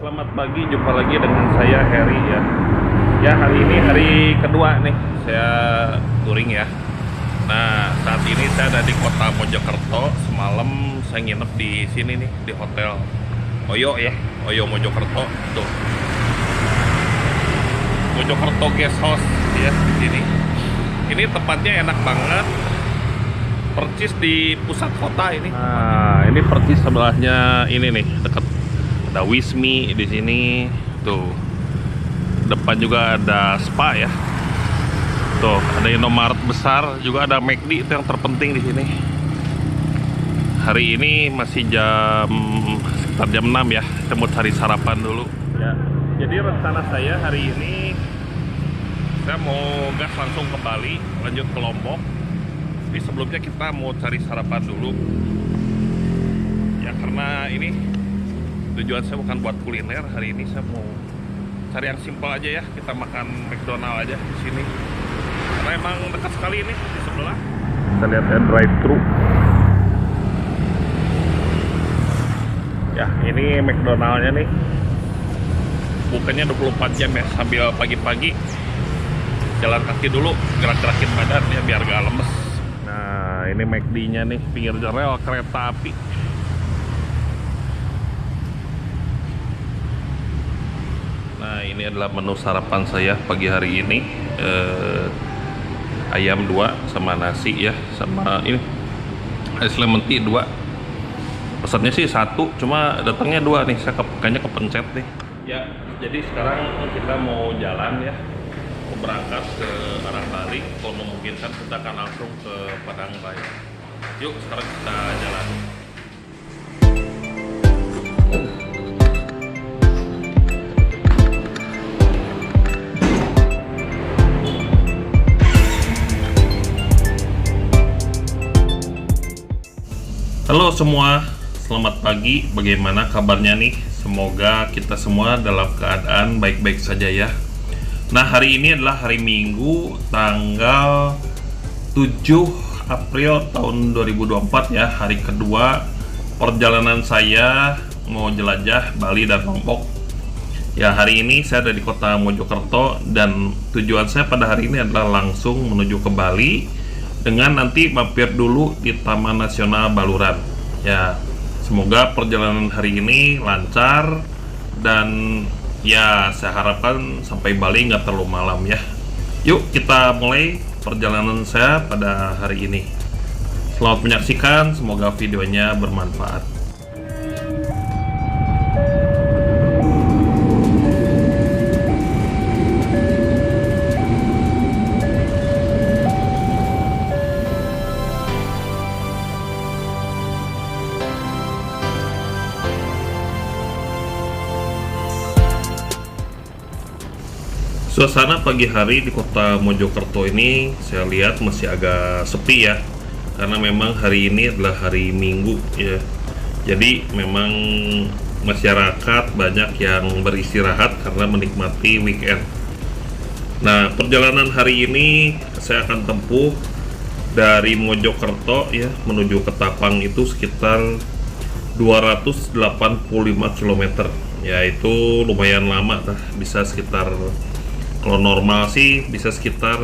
selamat pagi. Jumpa lagi dengan saya Heri ya. Ya, hari ini hari kedua nih saya touring ya. Nah, saat ini saya ada di kota Mojokerto. Semalam saya nginep di sini nih, di hotel Oyo ya, Oyo Mojokerto. Tuh, Mojokerto Guest House ya di sini. Ini tempatnya enak banget. Percis di pusat kota ini. Nah, ini percis sebelahnya ini nih, dekat ada Wismi di sini. Tuh. Depan juga ada spa ya. Tuh, ada Indomaret besar, juga ada McD, itu yang terpenting di sini. Hari ini masih sekitar jam 6 ya. Kita mau cari sarapan dulu. Ya. Jadi rencana saya hari ini saya mau gas langsung ke Bali, lanjut ke Lombok. Tapi sebelumnya kita mau cari sarapan dulu. Ya karena ini tujuan saya bukan buat kuliner, hari ini saya mau cari yang simpel aja ya. Kita makan McDonald aja di sini. Karena emang dekat sekali ini di sebelah. Kita lihat ya, drive thru. Ya, ini McDonaldnya nih. Bukanya 24 jam ya, sambil pagi-pagi jalan kaki dulu, gerak-gerakin badan ya biar gak lemes. Nah, ini McD-nya nih, pinggir rel kereta api. Nah, ini adalah menu sarapan saya pagi hari ini. Ayam 2 sama nasi ya, sama ini es lemon tea 2. Pesannya sih 1, cuma datangnya 2 nih. Saya kayaknya kepencet nih. Ya, jadi sekarang kita mau jalan ya, mau berangkat ke arah Bali. Kalau memungkinkan kita akan langsung ke Padang Bayi. Yuk, sekarang kita jalan. Halo semua, selamat pagi. Bagaimana kabarnya nih? Semoga kita semua dalam keadaan baik-baik saja ya. Nah, hari ini adalah hari Minggu, tanggal 7 April tahun 2024 ya. Hari kedua perjalanan saya mau jelajah Bali dan Lombok. Ya, hari ini saya ada di kota Mojokerto dan tujuan saya pada hari ini adalah langsung menuju ke Bali dengan nanti mampir dulu di Taman Nasional Baluran. Ya, semoga perjalanan hari ini lancar dan ya saya harapkan sampai Bali nggak terlalu malam ya. Yuk kita mulai perjalanan saya pada hari ini. Selamat menyaksikan, semoga videonya bermanfaat. Suasana pagi hari di kota Mojokerto ini saya lihat masih agak sepi ya, karena memang hari ini adalah hari Minggu ya. Jadi memang masyarakat banyak yang beristirahat karena menikmati weekend. Nah, perjalanan hari ini saya akan tempuh dari Mojokerto ya menuju ke Tapang itu sekitar 285 km. Ya itu lumayan lama lah, bisa sekitar, kalau normal sih bisa sekitar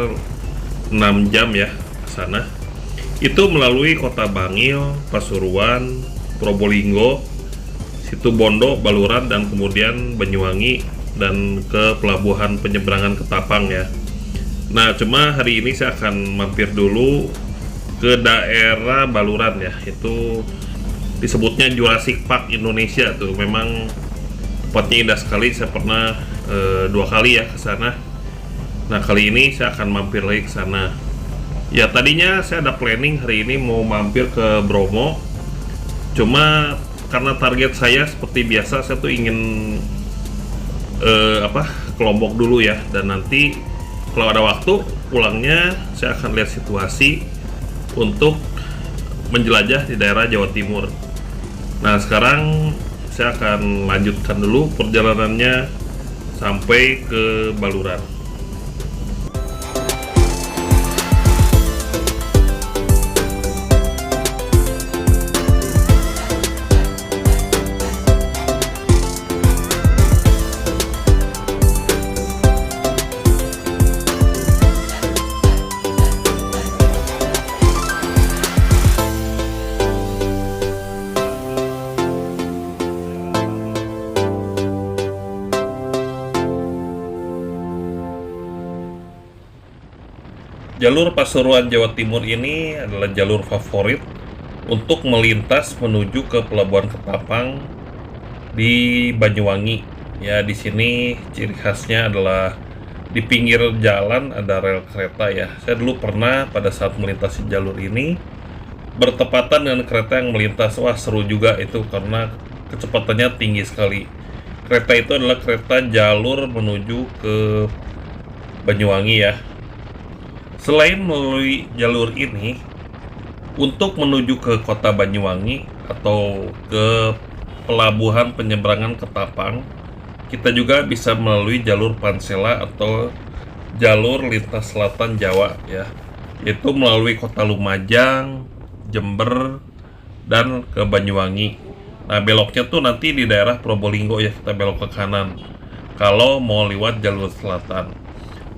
6 jam ya ke sana. Itu melalui Kota Bangil, Pasuruan, Probolinggo, Situbondo, Baluran, dan kemudian Banyuwangi dan ke pelabuhan penyeberangan ke Tapang ya. Nah, cuma hari ini saya akan mampir dulu ke daerah Baluran ya. Itu disebutnya Jurassic Park Indonesia tuh. Memang tempatnya indah sekali. Saya pernah 2 kali ya ke sana. Nah, kali ini saya akan mampir lagi ke sana. Ya, tadinya saya ada planning hari ini mau mampir ke Bromo. Cuma karena target saya seperti biasa, saya tuh ingin ke Lombok dulu ya. Dan nanti kalau ada waktu pulangnya saya akan lihat situasi untuk menjelajah di daerah Jawa Timur. Nah, sekarang saya akan lanjutkan dulu perjalanannya sampai ke Baluran. Jalur Pasuruan Jawa Timur ini adalah jalur favorit untuk melintas menuju ke Pelabuhan Ketapang di Banyuwangi. Ya, di sini ciri khasnya adalah di pinggir jalan ada rel kereta ya. Saya dulu pernah pada saat melintasi jalur ini bertepatan dengan kereta yang melintas. Wah, seru juga itu karena kecepatannya tinggi sekali. Kereta itu adalah kereta jalur menuju ke Banyuwangi ya. Selain melalui jalur ini, untuk menuju ke kota Banyuwangi atau ke pelabuhan penyeberangan Ketapang, kita juga bisa melalui jalur Pansela atau jalur lintas selatan Jawa ya, yaitu melalui kota Lumajang, Jember, dan ke Banyuwangi. Nah, beloknya tuh nanti di daerah Probolinggo ya, kita belok ke kanan kalau mau lewat jalur selatan.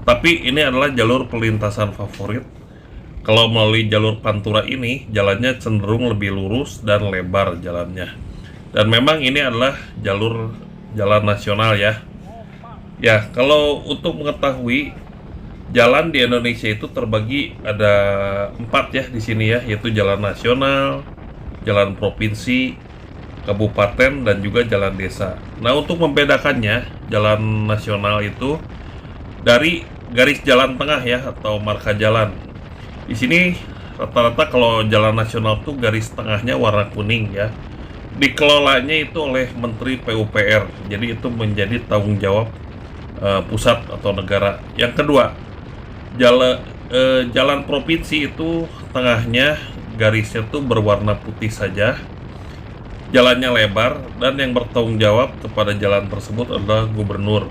Tapi ini adalah jalur perlintasan favorit. Kalau melalui jalur Pantura ini, jalannya cenderung lebih lurus dan lebar jalannya. Dan memang ini adalah jalur jalan nasional ya. Ya, kalau untuk mengetahui jalan di Indonesia itu terbagi ada 4 ya di sini ya, yaitu jalan nasional, jalan provinsi, kabupaten, dan juga jalan desa. Nah, untuk membedakannya, jalan nasional itu dari garis jalan tengah ya atau marka jalan. Di sini rata-rata kalau jalan nasional tuh garis tengahnya warna kuning ya. Dikelolanya itu oleh Menteri PUPR. Jadi itu menjadi tanggung jawab pusat atau negara. Yang kedua, jalan provinsi itu tengahnya garisnya tuh berwarna putih saja. Jalannya lebar dan yang bertanggung jawab kepada jalan tersebut adalah gubernur.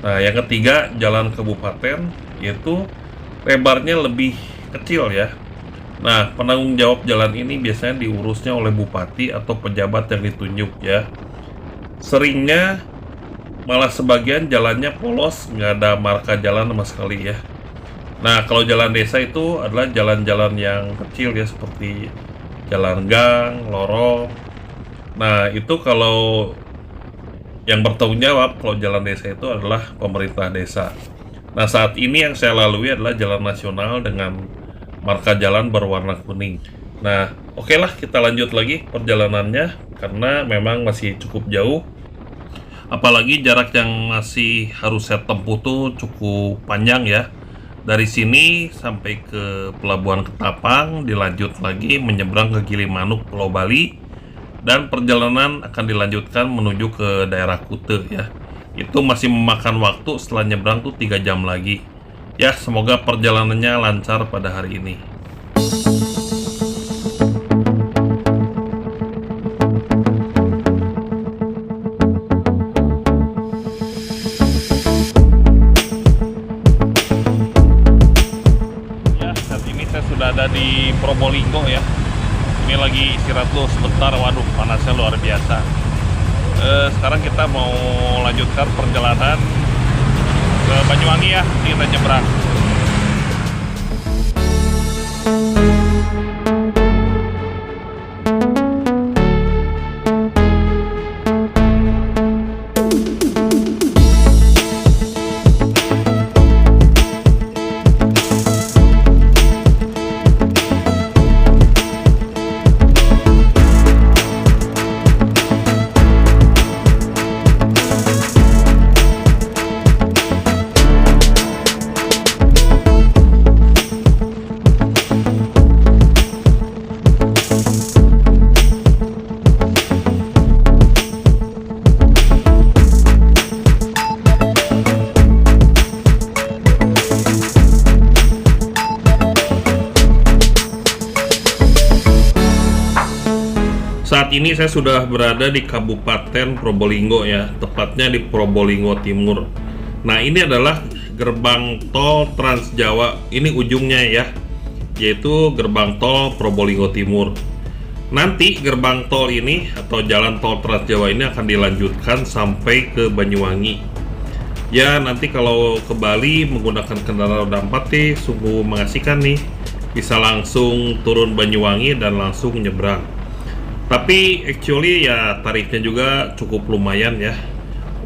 Nah, yang ketiga, jalan kabupaten, yaitu lebarnya lebih kecil ya. Nah, penanggung jawab jalan ini biasanya diurusnya oleh bupati atau pejabat yang ditunjuk ya. Seringnya malah sebagian jalannya polos, nggak ada marka jalan sama sekali ya. Nah, kalau jalan desa itu adalah jalan-jalan yang kecil ya, seperti jalan gang, lorong. Nah, itu kalau yang bertanggung jawab kalau jalan desa itu adalah pemerintah desa. Nah, saat ini yang saya lalui adalah jalan nasional dengan marka jalan berwarna kuning. Nah, oke lah, kita lanjut lagi perjalanannya karena memang masih cukup jauh. Apalagi jarak yang masih harus saya tempuh tuh cukup panjang ya. Dari sini sampai ke Pelabuhan Ketapang, dilanjut lagi menyeberang ke Gilimanuk, Pulau Bali, dan perjalanan akan dilanjutkan menuju ke daerah Kute ya. Itu masih memakan waktu, setelah nyebrang tuh 3 jam lagi. Ya, semoga perjalanannya lancar pada hari ini. Ya, saat ini saya sudah ada di Probolinggo ya. Ini lagi istirahat dulu sebentar, waduh panasnya luar biasa. Sekarang kita mau lanjutkan perjalanan ke Banyuwangi ya, kita nyebrang. Saat ini saya sudah berada di Kabupaten Probolinggo ya, tepatnya di Probolinggo Timur. Nah, ini adalah gerbang tol Trans Jawa. Ini ujungnya ya, yaitu gerbang tol Probolinggo Timur. Nanti gerbang tol ini atau jalan tol Trans Jawa ini akan dilanjutkan sampai ke Banyuwangi. Ya, nanti kalau ke Bali menggunakan kendaraan roda 4 nih, sungguh mengasihkan nih. Bisa langsung turun Banyuwangi dan langsung nyebrang. Tapi actually ya tarifnya juga cukup lumayan ya.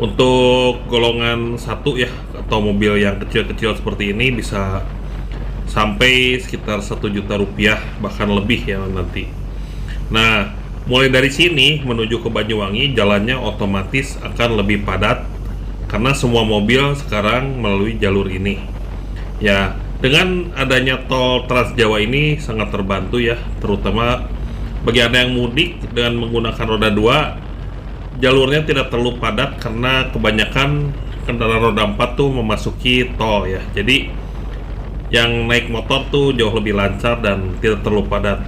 Untuk golongan 1 ya, atau mobil yang kecil-kecil seperti ini bisa sampai sekitar 1 juta rupiah, bahkan lebih ya nanti. Nah, mulai dari sini menuju ke Banyuwangi jalannya otomatis akan lebih padat karena semua mobil sekarang melalui jalur ini. Ya, dengan adanya tol Trans Jawa ini sangat terbantu ya, terutama bagi Anda yang mudik dengan menggunakan roda 2, jalurnya tidak terlalu padat karena kebanyakan kendaraan roda 4 tuh memasuki tol ya. Jadi yang naik motor tuh jauh lebih lancar dan tidak terlalu padat.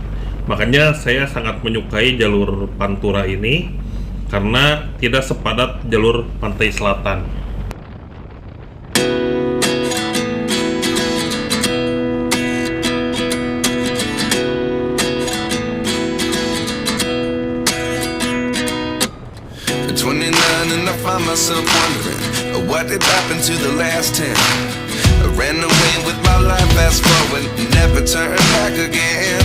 Makanya saya sangat menyukai jalur Pantura ini karena tidak sepadat jalur pantai selatan. At 29 and I find myself wondering what did happen to the last 10. I ran away with my life, fast forward, never turn back again.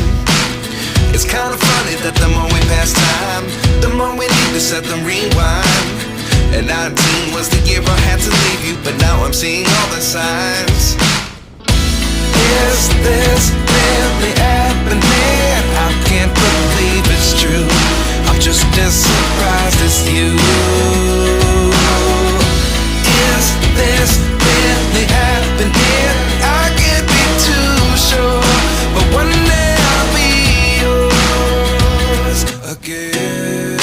It's kind of funny that the more we pass time, the more we need to set the rewind. And 19 was the year I had to leave you, but now I'm seeing all the signs. Is this really happening? I can't believe it's true. I'm just as surprised as you. Is this really happening? I can't be too sure, but one day I'll be yours again.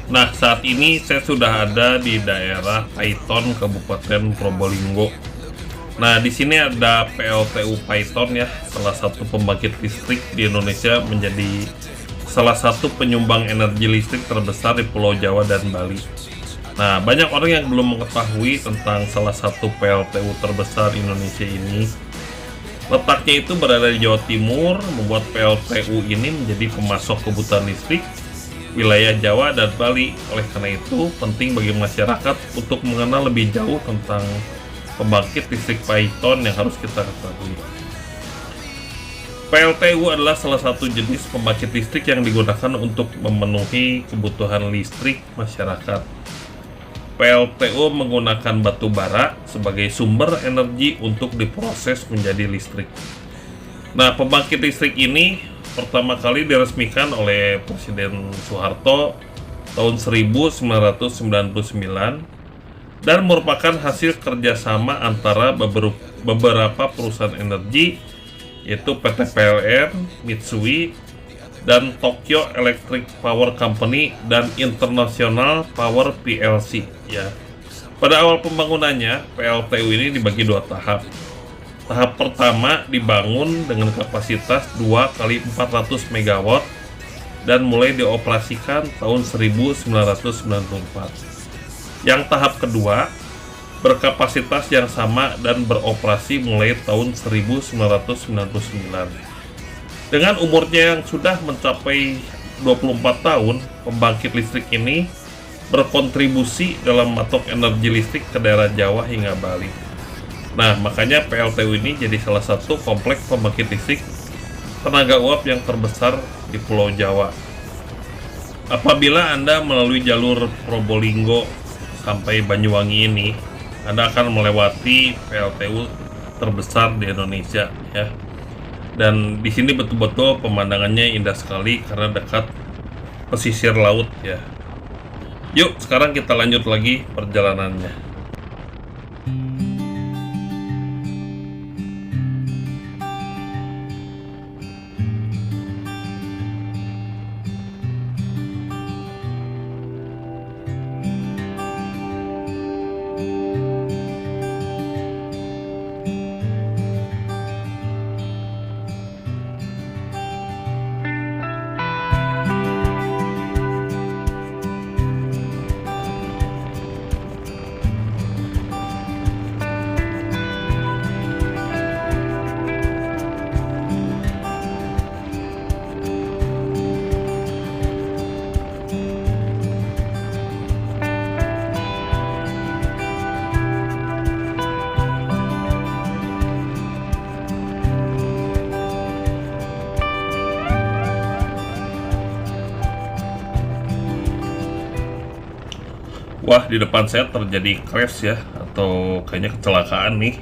Nah, saat ini saya sudah ada di daerah Paiton, Kabupaten Probolinggo. Nah, di sini ada PLTU Paiton ya, salah satu pembangkit listrik di Indonesia, menjadi salah satu penyumbang energi listrik terbesar di Pulau Jawa dan Bali. Nah, banyak orang yang belum mengetahui tentang salah satu PLTU terbesar Indonesia ini. Letaknya itu berada di Jawa Timur, membuat PLTU ini menjadi pemasok kebutuhan listrik wilayah Jawa dan Bali. Oleh karena itu, penting bagi masyarakat untuk mengenal lebih jauh tentang pembangkit listrik Paiton yang harus kita ketahui. PLTU adalah salah satu jenis pembangkit listrik yang digunakan untuk memenuhi kebutuhan listrik masyarakat. PLTU menggunakan batu bara sebagai sumber energi untuk diproses menjadi listrik. Nah, pembangkit listrik ini pertama kali diresmikan oleh Presiden Soeharto tahun 1999 dan merupakan hasil kerjasama antara beberapa perusahaan energi, yaitu PT PLN, Mitsui, dan Tokyo Electric Power Company dan International Power PLC ya. Pada awal pembangunannya, PLTU ini dibagi dua tahap. Tahap pertama dibangun dengan kapasitas 2 kali 400 MW dan mulai dioperasikan tahun 1994. Yang tahap kedua berkapasitas yang sama dan beroperasi mulai tahun 1999. Dengan umurnya yang sudah mencapai 24 tahun, pembangkit listrik ini berkontribusi dalam mematok energi listrik ke daerah Jawa hingga Bali. Nah, makanya PLTU ini jadi salah satu kompleks pembangkit listrik tenaga uap yang terbesar di Pulau Jawa. Apabila Anda melalui jalur Probolinggo sampai Banyuwangi ini, Anda akan melewati PLTU terbesar di Indonesia ya. Dan di sini betul-betul pemandangannya indah sekali karena dekat pesisir laut ya. Yuk, sekarang kita lanjut lagi perjalanannya. Wah, di depan saya terjadi crash ya, atau kayaknya kecelakaan nih.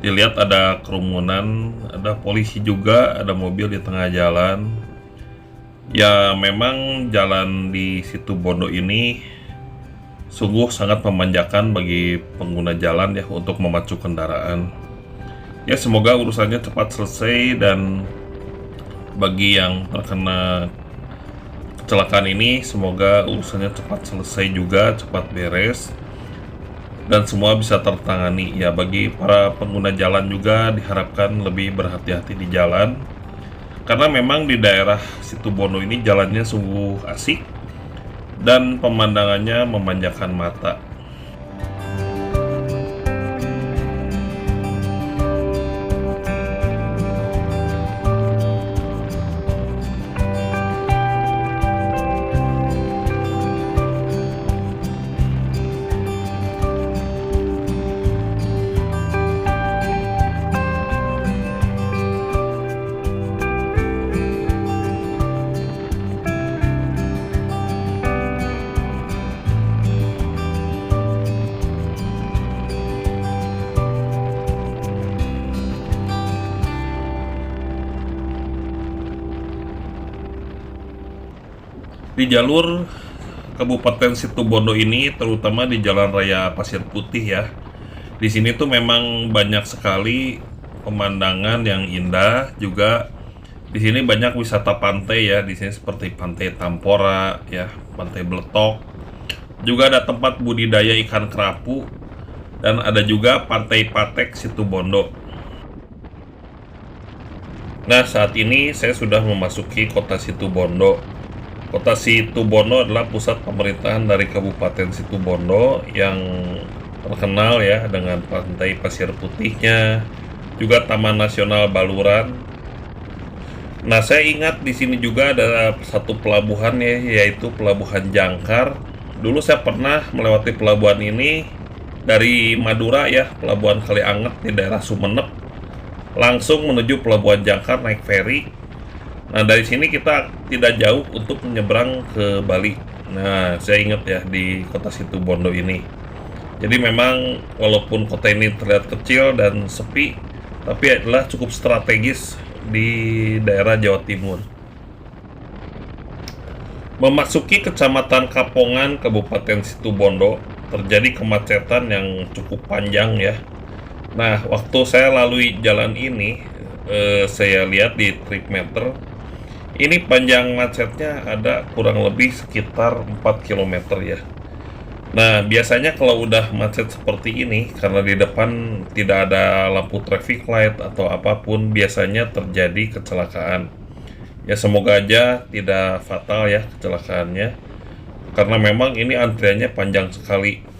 Dilihat ada kerumunan, ada polisi juga, ada mobil di tengah jalan. Ya, memang jalan di Situ Bondo ini sungguh sangat memanjakan bagi pengguna jalan ya untuk memacu kendaraan. Ya, semoga urusannya cepat selesai, dan bagi yang terkena kecelakaan ini semoga urusannya cepat selesai juga, cepat beres, dan semua bisa tertangani. Ya, bagi para pengguna jalan juga diharapkan lebih berhati-hati di jalan, karena memang di daerah Situbondo ini jalannya sungguh asik dan pemandangannya memanjakan mata. Di jalur Kabupaten Situbondo ini, terutama di Jalan Raya Pasir Putih ya. Di sini tuh memang banyak sekali pemandangan yang indah, juga di sini banyak wisata pantai ya. Di sini seperti Pantai Tampora ya, Pantai Beletok. Juga ada tempat budidaya ikan kerapu, dan ada juga Pantai Patek Situbondo. Nah, saat ini saya sudah memasuki kota Situbondo. Kota Situbondo adalah pusat pemerintahan dari Kabupaten Situbondo yang terkenal ya dengan pantai pasir putihnya, juga Taman Nasional Baluran. Nah, saya ingat di sini juga ada satu pelabuhan ya, yaitu Pelabuhan Jangkar. Dulu saya pernah melewati pelabuhan ini dari Madura ya, Pelabuhan Kalianget di daerah Sumeneb, langsung menuju Pelabuhan Jangkar naik feri. Nah, dari sini kita tidak jauh untuk menyeberang ke Bali. Nah, saya ingat ya di kota Situbondo ini. Jadi memang walaupun kota ini terlihat kecil dan sepi, tapi adalah cukup strategis di daerah Jawa Timur. Memasuki Kecamatan Kapongan, Kabupaten Situbondo, terjadi kemacetan yang cukup panjang ya. Nah, waktu saya lalui jalan ini, saya lihat di Tripmeter, ini panjang macetnya ada kurang lebih sekitar 4 km ya. Nah, biasanya kalau udah macet seperti ini, karena di depan tidak ada lampu traffic light atau apapun, biasanya terjadi kecelakaan. Ya, semoga aja tidak fatal ya kecelakaannya, karena memang ini antriannya panjang sekali.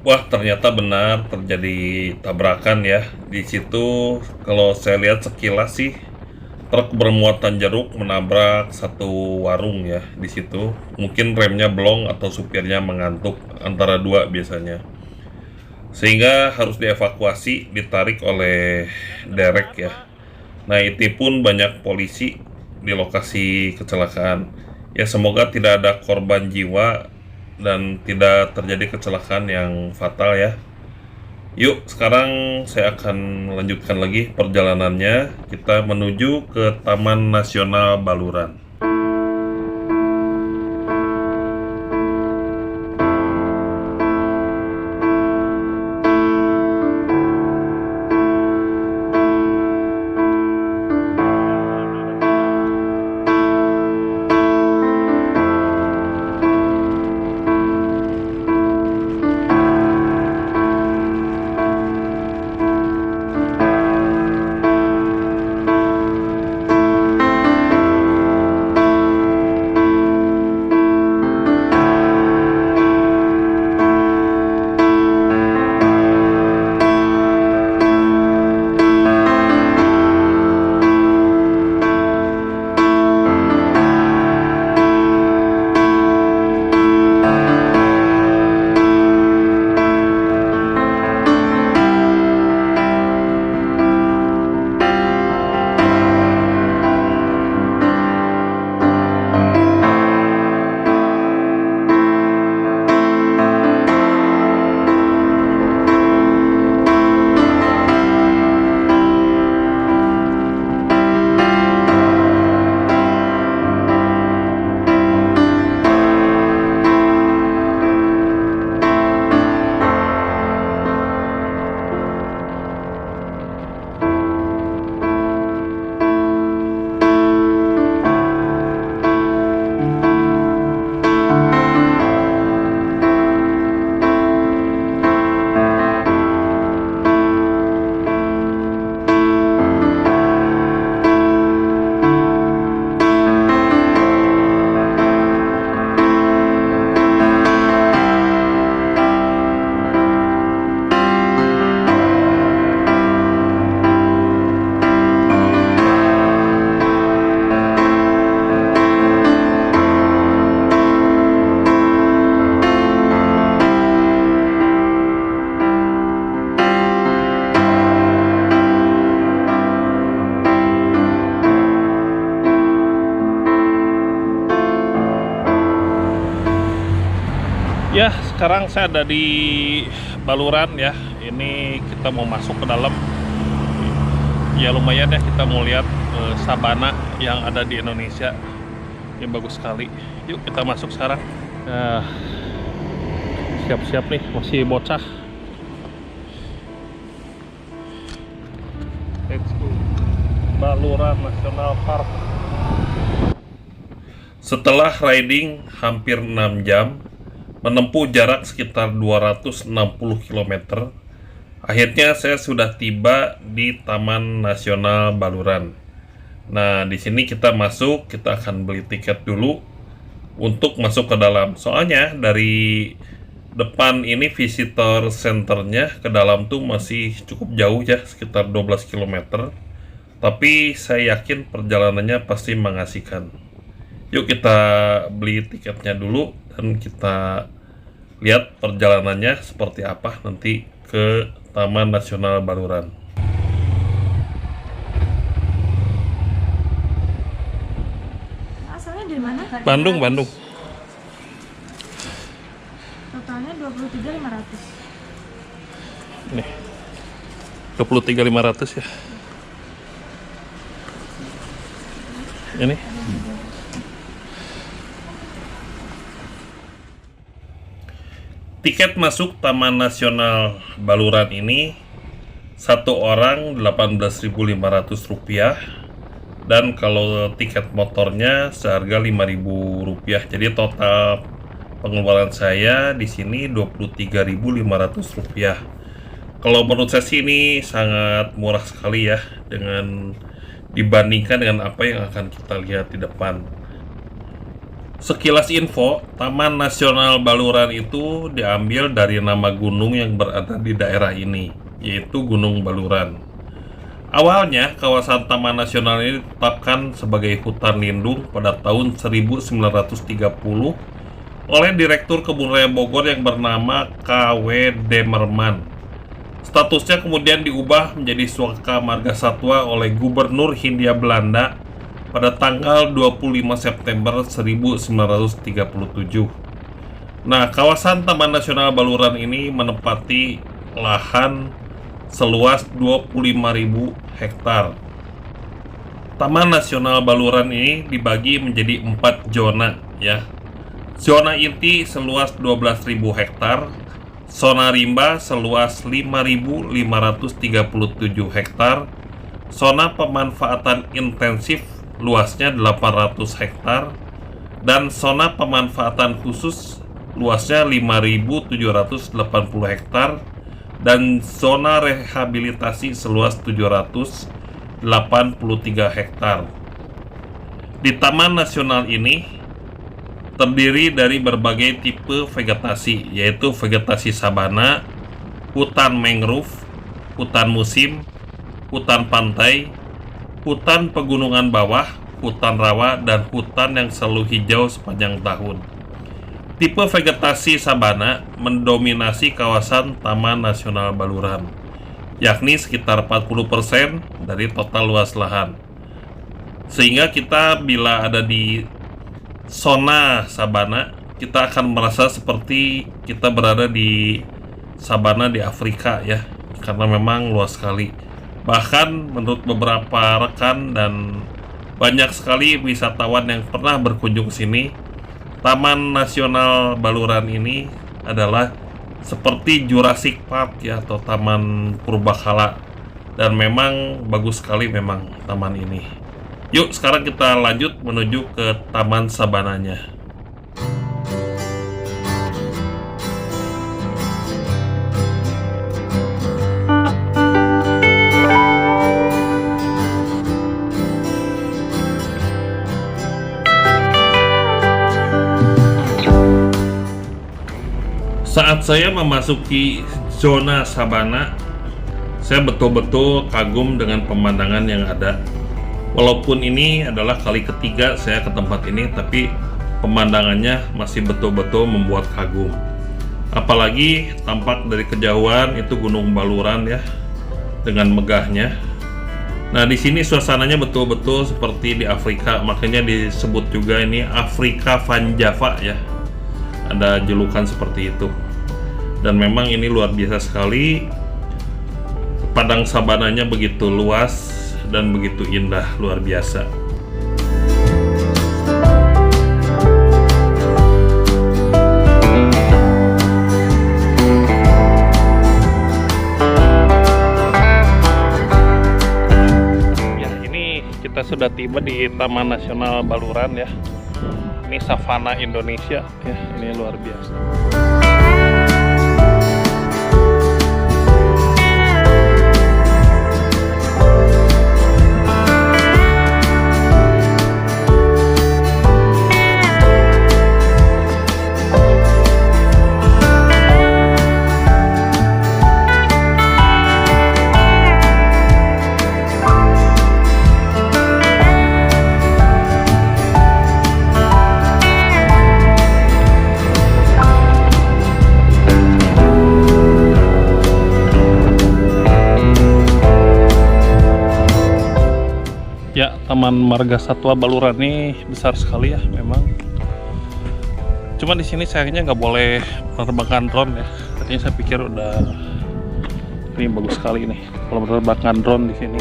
Wah, ternyata benar terjadi tabrakan ya. Di situ kalau saya lihat sekilas sih, truk bermuatan jeruk menabrak satu warung ya di situ. Mungkin remnya blong atau supirnya mengantuk, antara dua biasanya. Sehingga harus dievakuasi, ditarik oleh derek ya. Nah, itu pun banyak polisi di lokasi kecelakaan. Ya, semoga tidak ada korban jiwa dan tidak terjadi kecelakaan yang fatal ya. Yuk, sekarang saya akan melanjutkan lagi perjalanannya. Kita menuju ke Taman Nasional Baluran. sekarang saya ada di Baluran ya. Ini kita mau masuk ke dalam. Ya lumayan ya, kita mau lihat sabana yang ada di Indonesia. Ini bagus sekali. Yuk kita masuk sekarang. Nah, siap-siap nih, masih bocah. Let's go. Baluran National Park. Setelah riding hampir 6 jam, menempuh jarak sekitar 260 km, akhirnya saya sudah tiba di Taman Nasional Baluran. Nah, di sini kita masuk, kita akan beli tiket dulu untuk masuk ke dalam. Soalnya dari depan ini visitor centernya ke dalam tuh masih cukup jauh ya, sekitar 12 km. Tapi saya yakin perjalanannya pasti mengasihkan. Yuk kita beli tiketnya dulu dan kita lihat perjalanannya seperti apa nanti ke Taman Nasional Baluran. Asalnya dari mana? Bandung. Totalnya 23.500. Nih. 23.500 ya. Ini. Tiket masuk Taman Nasional Baluran ini satu orang Rp18.500 dan kalau tiket motornya seharga Rp5.000. Jadi total pengeluaran saya di sini Rp23.500. Kalau menurut saya sih ini sangat murah sekali ya dengan dibandingkan dengan apa yang akan kita lihat di depan. Sekilas info, Taman Nasional Baluran itu diambil dari nama gunung yang berada di daerah ini, yaitu Gunung Baluran. Awalnya, kawasan Taman Nasional ini ditetapkan sebagai hutan lindung pada tahun 1930 oleh Direktur Kebun Raya Bogor yang bernama K.W. Demerman. Statusnya kemudian diubah menjadi Suaka Marga Satwa oleh Gubernur Hindia Belanda pada tanggal 25 September 1937. Nah, kawasan Taman Nasional Baluran ini menempati lahan seluas 25.000 hektar. Taman Nasional Baluran ini dibagi menjadi 4 zona ya. Zona inti seluas 12.000 hektar, zona rimba seluas 5.537 hektar, zona pemanfaatan intensif luasnya 800 hektar, dan zona pemanfaatan khusus luasnya 5.780 hektar, dan zona rehabilitasi seluas 783 hektar. Di Taman Nasional ini terdiri dari berbagai tipe vegetasi, yaitu vegetasi sabana, hutan mangrove, hutan musim, hutan pantai, hutan pegunungan bawah, hutan rawa, dan hutan yang selalu hijau sepanjang tahun. Tipe vegetasi sabana mendominasi kawasan Taman Nasional Baluran, yakni sekitar 40% dari total luas lahan. Sehingga kita bila ada di zona sabana, kita akan merasa seperti kita berada di sabana di Afrika ya, karena memang luas sekali. Bahkan menurut beberapa rekan dan banyak sekali wisatawan yang pernah berkunjung ke sini, Taman Nasional Baluran ini adalah seperti Jurassic Park ya, atau Taman Purbakala, dan memang bagus sekali memang taman ini. Yuk sekarang kita lanjut menuju ke taman sabananya. Saat saya memasuki zona sabana, saya betul-betul kagum dengan pemandangan yang ada. Walaupun ini adalah kali ketiga saya ke tempat ini, tapi pemandangannya masih betul-betul membuat kagum. Apalagi tampak dari kejauhan itu Gunung Baluran ya, dengan megahnya. Nah, di sini suasananya betul-betul seperti di Afrika, makanya disebut juga ini Afrika Van Java ya. Ada julukan seperti itu. Dan memang ini luar biasa sekali. Padang sabananya begitu luas dan begitu indah, luar biasa. Ya, ini kita sudah tiba di Taman Nasional Baluran ya. Ini savana Indonesia ya, ini luar biasa. Ya, Taman Marga Satwa Baluran ini besar sekali ya memang. Cuma di sini sayangnya nggak boleh menerbangkan drone ya. Tadinya saya pikir udah ini bagus sekali nih kalau menerbangkan drone di sini.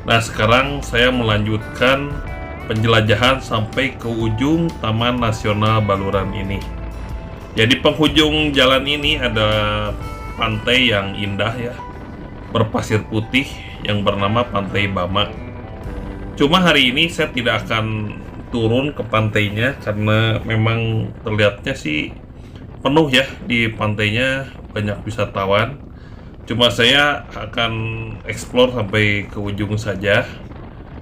Nah, sekarang saya melanjutkan penjelajahan sampai ke ujung Taman Nasional Baluran ini. Jadi penghujung jalan ini ada pantai yang indah ya, berpasir putih yang bernama Pantai Bama. Cuma hari ini saya tidak akan turun ke pantainya karena memang terlihatnya sih penuh ya di pantainya, banyak wisatawan. Cuma saya akan explore sampai ke ujung saja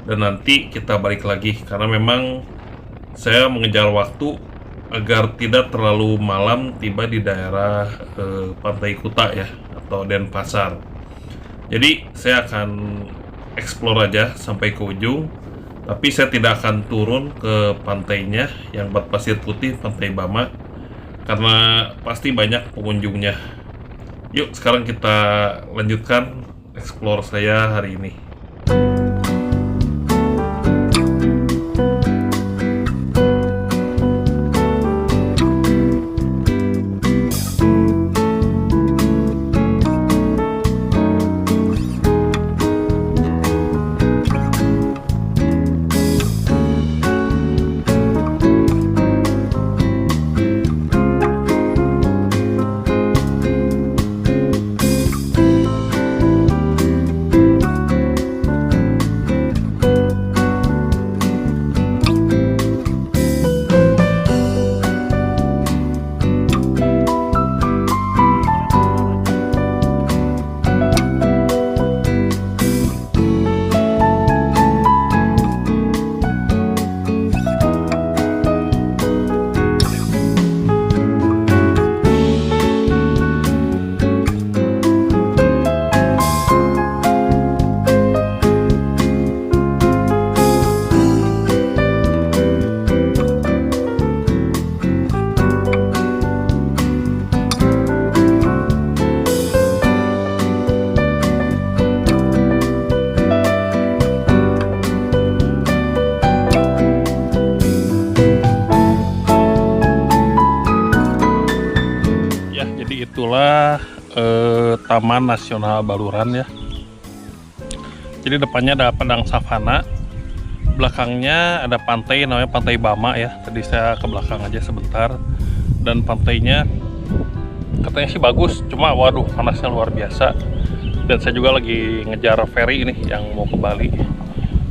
dan nanti kita balik lagi karena memang saya mengejar waktu agar tidak terlalu malam tiba di daerah Pantai Kuta ya atau Denpasar. Jadi saya akan explore aja sampai ke ujung, tapi saya tidak akan turun ke pantainya yang berpasir putih Pantai Bama karena pasti banyak pengunjungnya. Yuk sekarang kita lanjutkan explore saya hari ini. Itulah Taman Nasional Baluran ya. Jadi depannya ada padang savana, belakangnya ada pantai namanya Pantai Bama ya. Tadi saya ke belakang aja sebentar, dan pantainya katanya sih bagus, cuma waduh panasnya luar biasa. Dan saya juga lagi ngejar ferry ini yang mau ke Bali,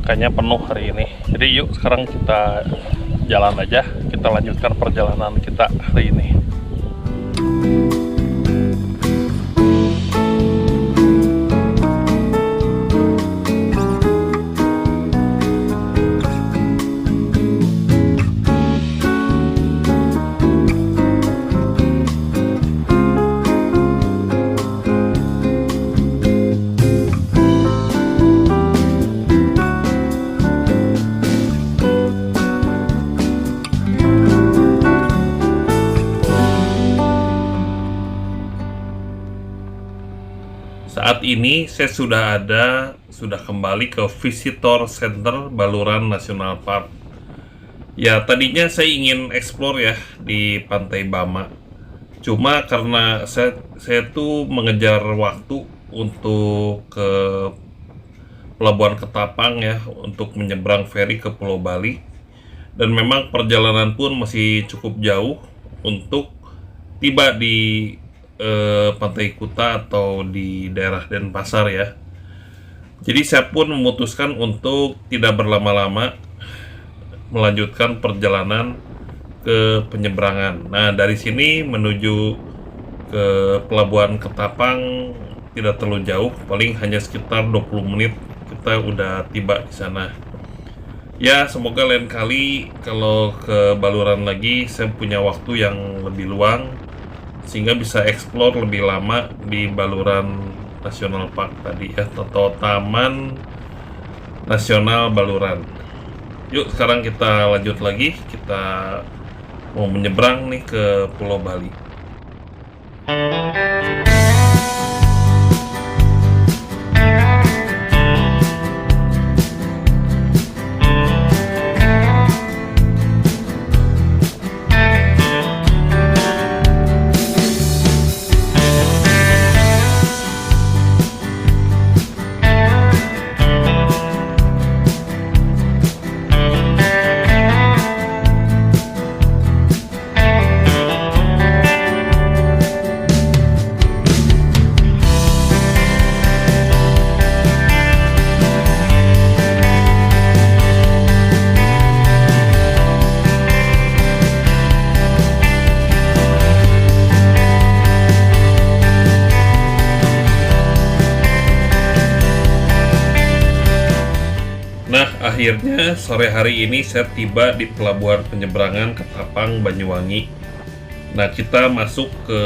kayaknya penuh hari ini. Jadi yuk sekarang kita jalan aja, kita lanjutkan perjalanan kita hari ini. Saat ini saya sudah kembali ke Visitor Center Baluran National Park. Ya, tadinya saya ingin explore ya di Pantai Bama. Cuma karena saya tuh mengejar waktu untuk ke Pelabuhan Ketapang ya, untuk menyeberang feri ke Pulau Bali. Dan memang perjalanan pun masih cukup jauh untuk tiba di Pantai Kuta atau di daerah Denpasar ya. Jadi saya pun memutuskan untuk tidak berlama-lama melanjutkan perjalanan ke penyeberangan. Nah, dari sini menuju ke Pelabuhan Ketapang tidak terlalu jauh, paling hanya sekitar 20 menit kita udah tiba di sana. Ya, semoga lain kali kalau ke Baluran lagi saya punya waktu yang lebih luang, sehingga bisa explore lebih lama di Baluran National Park tadi ya, atau Taman Nasional Baluran. Yuk sekarang kita lanjut lagi, kita mau menyeberang nih ke Pulau Bali. Nah, akhirnya sore hari ini saya tiba di Pelabuhan Penyeberangan Ketapang, Banyuwangi. Nah, kita masuk ke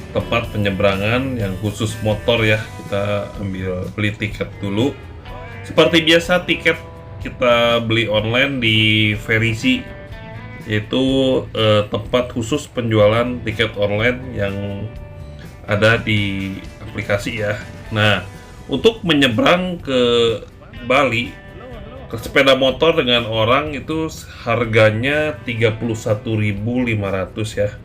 tempat penyeberangan yang khusus motor ya. Kita beli tiket dulu. Seperti biasa, tiket kita beli online di Verisi, yaitu tempat khusus penjualan tiket online yang ada di aplikasi ya. Nah, untuk menyeberang ke Bali, ke sepeda motor dengan orang itu harganya 31.500 ya.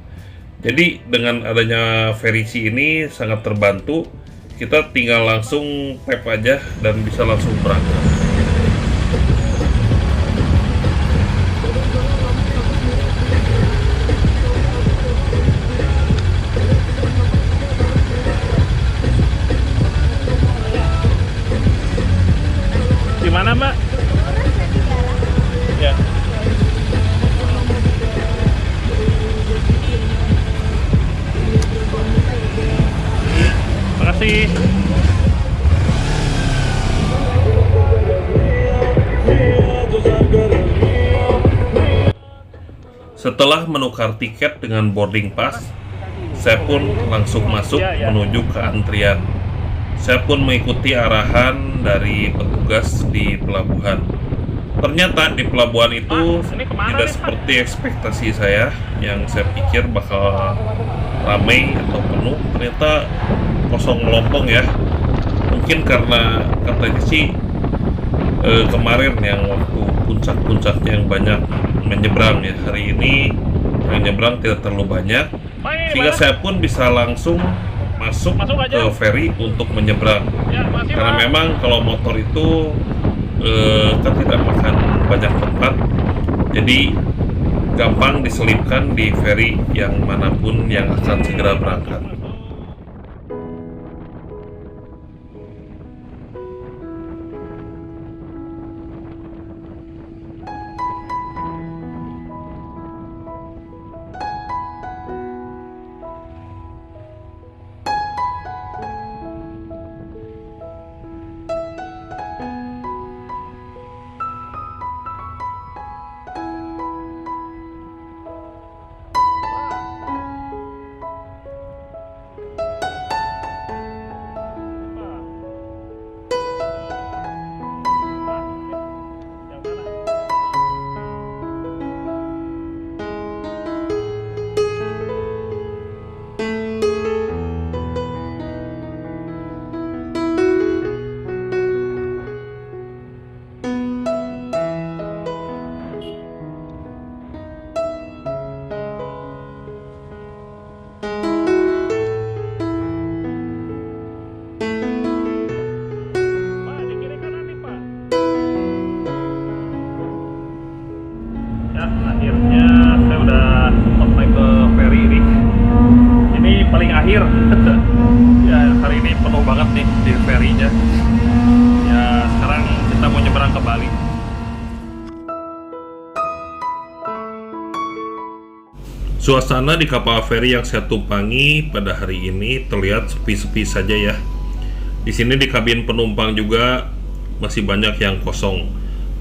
Jadi dengan adanya Verisi ini sangat terbantu. Kita tinggal langsung tap aja dan bisa langsung berangkat. Di mana, Mbak? Ya. Makasih. Setelah menukar tiket dengan boarding pass, saya pun langsung masuk menuju ke antrian. Saya pun mengikuti arahan dari petugas di pelabuhan. Ternyata di pelabuhan itu tidak seperti ekspektasi saya, yang saya pikir bakal ramai atau penuh. Ternyata kosong melompong ya. Mungkin karena katanya sih kemarin yang waktu puncak-puncaknya yang banyak menyeberang ya. Hari ini yang nyeberang tidak terlalu banyak, sehingga saya pun bisa langsung masuk aja. ke ferry untuk menyeberang. Ya, masih, Karena Pak. memang kalau motor itu kan tidak makan banyak tempat, jadi gampang diselipkan di ferry yang manapun yang akan segera berangkat. Ya, akhirnya saya udah sampai ke ferry ini. Ini paling akhir. Ya, hari ini penuh banget nih di ferry-nya. Ya, sekarang kita mau nyebrang ke Bali. Suasana di kapal feri yang saya tumpangi pada hari ini terlihat sepi-sepi saja ya. Di sini di kabin penumpang juga masih banyak yang kosong.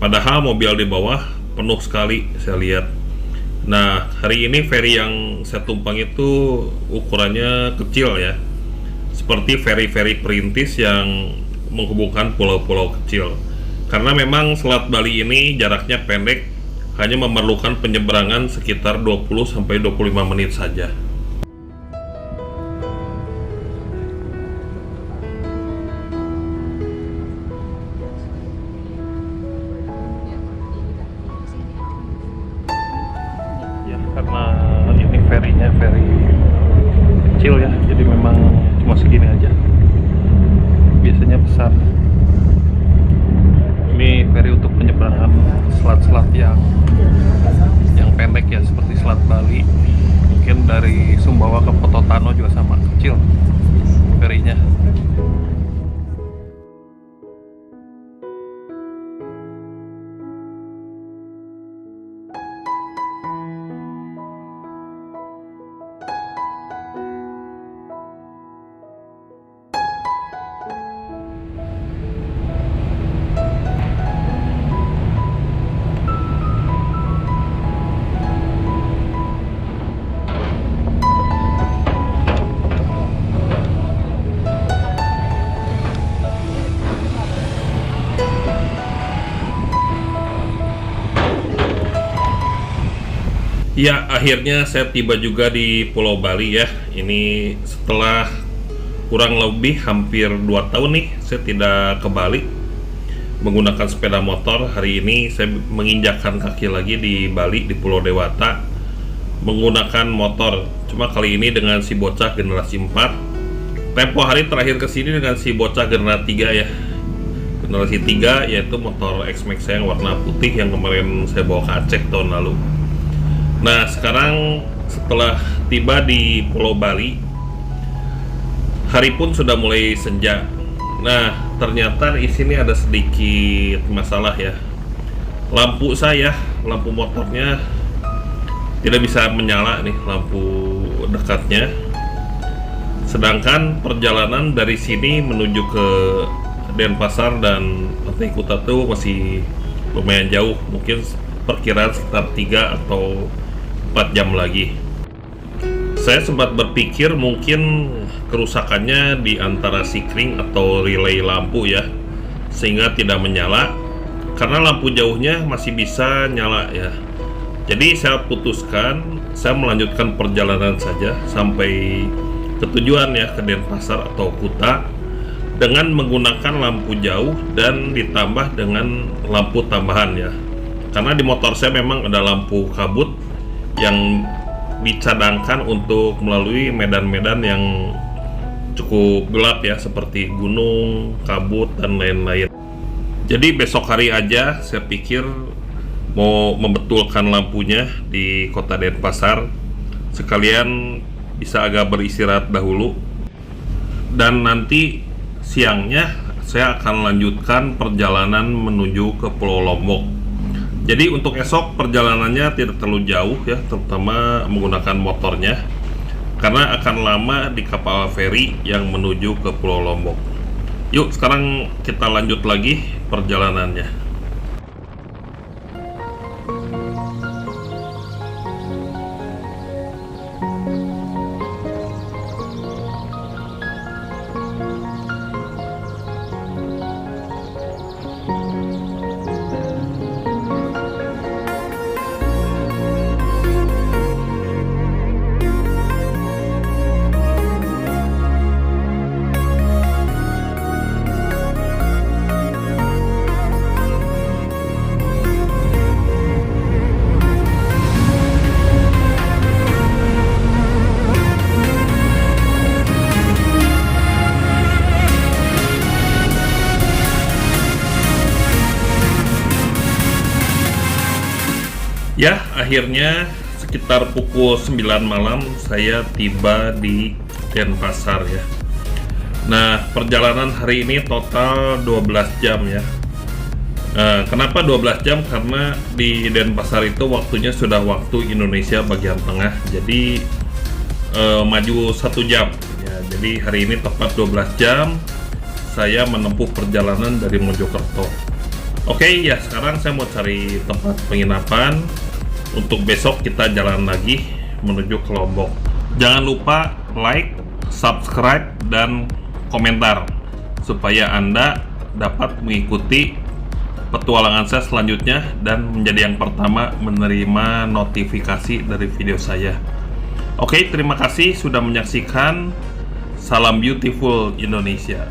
Padahal mobil di bawah penuh sekali saya lihat. Nah, hari ini feri yang saya tumpang itu ukurannya kecil ya. Seperti feri-feri perintis yang menghubungkan pulau-pulau kecil. Karena memang Selat Bali ini jaraknya pendek, hanya memerlukan penyeberangan sekitar 20-25 menit saja. Ya, karena ini ferinya feri kecil ya, jadi memang cuma segini aja. Biasanya besar. Ini feri untuk penyeberangan selat-selat yang pendek ya, seperti Selat Bali. Mungkin dari Sumbawa ke Pototano juga sama, kecil ferinya. Ya, akhirnya saya tiba juga di Pulau Bali ya. Ini setelah kurang lebih hampir 2 tahun nih saya tidak ke Bali menggunakan sepeda motor. Hari ini saya menginjakkan kaki lagi di Bali, di Pulau Dewata, menggunakan motor. Cuma kali ini dengan si bocah generasi 4. Tempo hari terakhir kesini dengan si bocah generasi 3 ya. Generasi 3 yaitu motor X-Max saya yang warna putih yang kemarin saya bawa ke Aceh tahun lalu. Nah, sekarang setelah tiba di Pulau Bali, hari pun sudah mulai senja. Nah, ternyata di sini ada sedikit masalah ya. Lampu saya, lampu motornya tidak bisa menyala nih, lampu dekatnya. Sedangkan perjalanan dari sini menuju ke Denpasar dan Pantai Kuta tuh masih lumayan jauh, mungkin perkiraan sekitar 3 atau 4 jam lagi. Saya sempat berpikir mungkin kerusakannya di antara sikring atau relay lampu ya, sehingga tidak menyala. Karena lampu jauhnya masih bisa nyala ya. Jadi saya putuskan saya melanjutkan perjalanan saja sampai ke tujuan ya, ke Denpasar atau Kuta, dengan menggunakan lampu jauh dan ditambah dengan lampu tambahan ya. Karena di motor saya memang ada lampu kabut yang dicadangkan untuk melalui medan-medan yang cukup gelap ya, seperti gunung, kabut, dan lain-lain. Jadi besok hari aja saya pikir mau membetulkan lampunya di kota Denpasar, sekalian bisa agak beristirahat dahulu, dan nanti siangnya saya akan lanjutkan perjalanan menuju ke Pulau Lombok. Jadi untuk esok perjalanannya tidak terlalu jauh ya, terutama menggunakan motornya, karena akan lama di kapal feri yang menuju ke Pulau Lombok. Yuk sekarang kita lanjut lagi perjalanannya. Ya, akhirnya sekitar pukul 9 malam saya tiba di Denpasar ya. Nah, perjalanan hari ini total 12 jam ya. Kenapa 12 jam? Karena di Denpasar itu waktunya sudah waktu Indonesia bagian tengah, jadi maju 1 jam ya. Jadi hari ini tepat 12 jam saya menempuh perjalanan dari Mojokerto. Oke, ya sekarang saya mau cari tempat penginapan. Untuk besok kita jalan lagi menuju ke Lombok. Jangan lupa like, subscribe, dan komentar supaya Anda dapat mengikuti petualangan saya selanjutnya dan menjadi yang pertama menerima notifikasi dari video saya. Oke, terima kasih sudah menyaksikan. Salam beautiful Indonesia.